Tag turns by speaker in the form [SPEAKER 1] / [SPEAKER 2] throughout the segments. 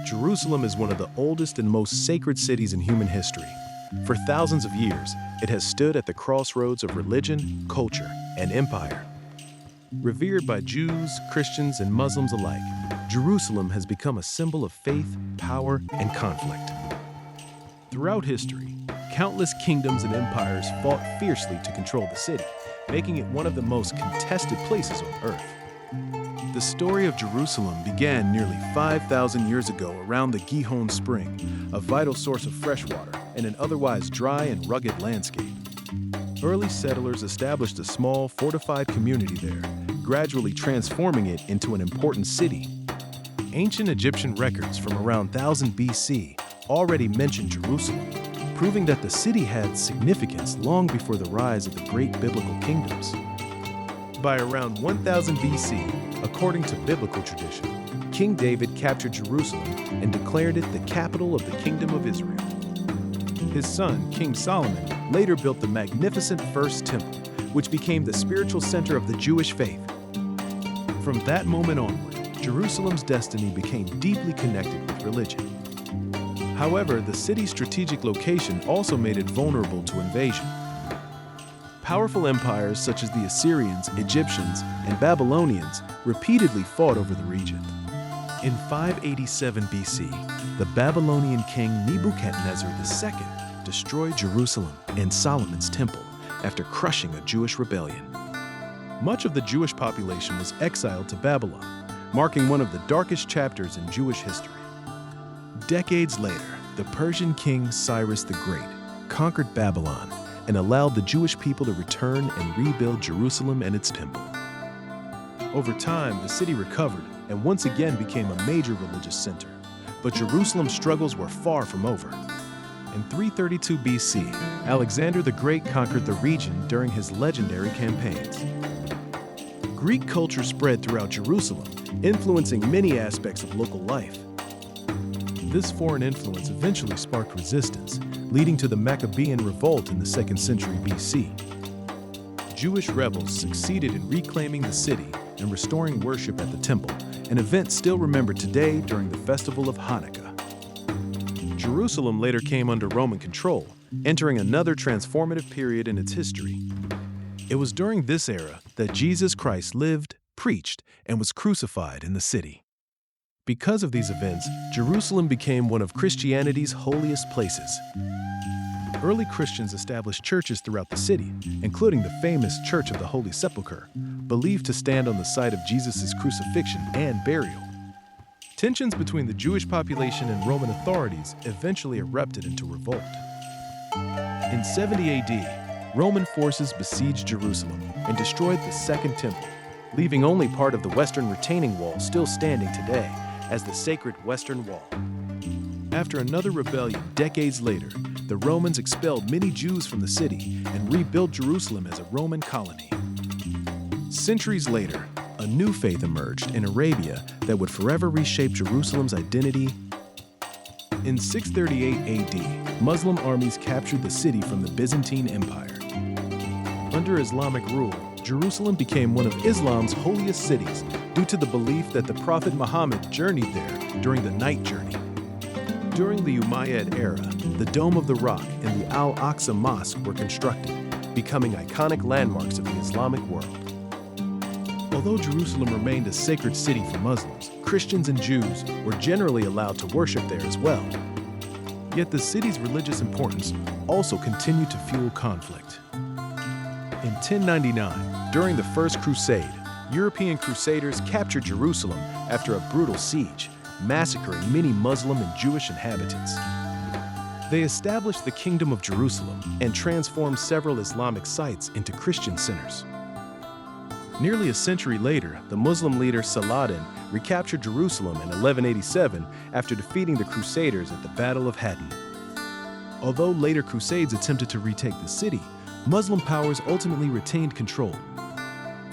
[SPEAKER 1] Jerusalem is one of the oldest and most sacred cities in human history. For thousands of years, it has stood at the crossroads of religion, culture, and empire. Revered by Jews, Christians, and Muslims alike, Jerusalem has become a symbol of faith, power, and conflict. Throughout history, countless kingdoms and empires fought fiercely to control the city, making it one of the most contested places on earth. The story of Jerusalem began nearly 5,000 years ago around the Gihon Spring, a vital source of fresh water in an otherwise dry and rugged landscape. Early settlers established a small, fortified community there, gradually transforming it into an important city. Ancient Egyptian records from around 1000 BC already mention Jerusalem, proving that the city had significance long before the rise of the great biblical kingdoms. By around 1000 BC, according to biblical tradition, King David captured Jerusalem and declared it the capital of the Kingdom of Israel. His son, King Solomon, later built the magnificent First Temple, which became the spiritual center of the Jewish faith. From that moment onward, Jerusalem's destiny became deeply connected with religion. However, the city's strategic location also made it vulnerable to invasion. Powerful empires such as the Assyrians, Egyptians, and Babylonians repeatedly fought over the region. In 587 BC, the Babylonian king Nebuchadnezzar II destroyed Jerusalem and Solomon's temple after crushing a Jewish rebellion. Much of the Jewish population was exiled to Babylon, marking one of the darkest chapters in Jewish history. Decades later, the Persian king Cyrus the Great conquered Babylon and allowed the Jewish people to return and rebuild Jerusalem and its temple. Over time, the city recovered and once again became a major religious center, but Jerusalem's struggles were far from over. In 332 BC, Alexander the Great conquered the region during his legendary campaigns. Greek culture spread throughout Jerusalem, influencing many aspects of local life. This foreign influence eventually sparked resistance, leading to the Maccabean revolt in the 2nd century BC. Jewish rebels succeeded in reclaiming the city and restoring worship at the temple, an event still remembered today during the festival of Hanukkah. Jerusalem later came under Roman control, entering another transformative period in its history. It was during this era that Jesus Christ lived, preached, and was crucified in the city. Because of these events, Jerusalem became one of Christianity's holiest places. Early Christians established churches throughout the city, including the famous Church of the Holy Sepulchre, believed to stand on the site of Jesus' crucifixion and burial. Tensions between the Jewish population and Roman authorities eventually erupted into revolt. In 70 AD, Roman forces besieged Jerusalem and destroyed the Second Temple, leaving only part of the western retaining wall still standing today as the sacred Western Wall. After another rebellion decades later, the Romans expelled many Jews from the city and rebuilt Jerusalem as a Roman colony. Centuries later, a new faith emerged in Arabia that would forever reshape Jerusalem's identity. In 638 AD, Muslim armies captured the city from the Byzantine Empire. Under Islamic rule, Jerusalem became one of Islam's holiest cities due to the belief that the Prophet Muhammad journeyed there during the night journey. During the Umayyad era, the Dome of the Rock and the Al-Aqsa Mosque were constructed, becoming iconic landmarks of the Islamic world. Although Jerusalem remained a sacred city for Muslims, Christians and Jews were generally allowed to worship there as well. Yet the city's religious importance also continued to fuel conflict. In 1099, during the First Crusade, European crusaders captured Jerusalem after a brutal siege, massacring many Muslim and Jewish inhabitants. They established the Kingdom of Jerusalem and transformed several Islamic sites into Christian centers. Nearly a century later, the Muslim leader Saladin recaptured Jerusalem in 1187 after defeating the Crusaders at the Battle of Hattin. Although later Crusades attempted to retake the city, Muslim powers ultimately retained control.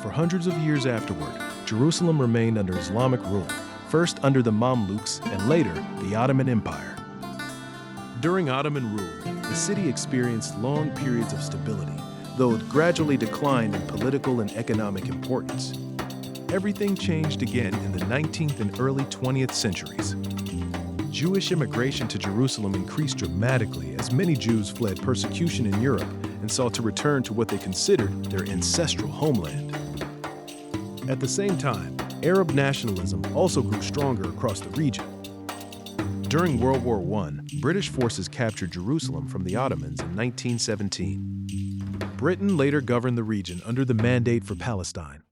[SPEAKER 1] For hundreds of years afterward, Jerusalem remained under Islamic rule, first under the Mamluks and later the Ottoman Empire. During Ottoman rule, the city experienced long periods of stability, though it gradually declined in political and economic importance. Everything changed again in the 19th and early 20th centuries. Jewish immigration to Jerusalem increased dramatically as many Jews fled persecution in Europe and sought to return to what they considered their ancestral homeland. At the same time, Arab nationalism also grew stronger across the region. During World War I, British forces captured Jerusalem from the Ottomans in 1917. Britain later governed the region under the Mandate for Palestine.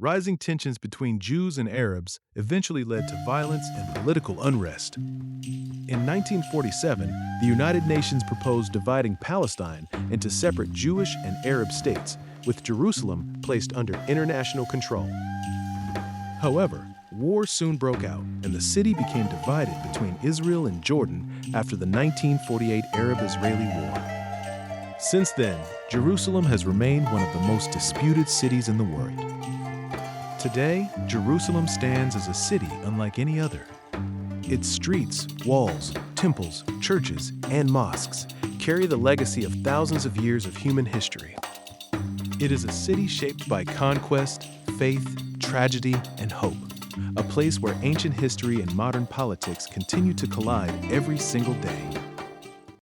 [SPEAKER 1] Rising tensions between Jews and Arabs eventually led to violence and political unrest. In 1947, the United Nations proposed dividing Palestine into separate Jewish and Arab states, with Jerusalem placed under international control. However, war soon broke out, and the city became divided between Israel and Jordan after the 1948 Arab-Israeli War. Since then, Jerusalem has remained one of the most disputed cities in the world. Today, Jerusalem stands as a city unlike any other. Its streets, walls, temples, churches, and mosques carry the legacy of thousands of years of human history. It is a city shaped by conquest, faith, tragedy, and hope, a place where ancient history and modern politics continue to collide every single day.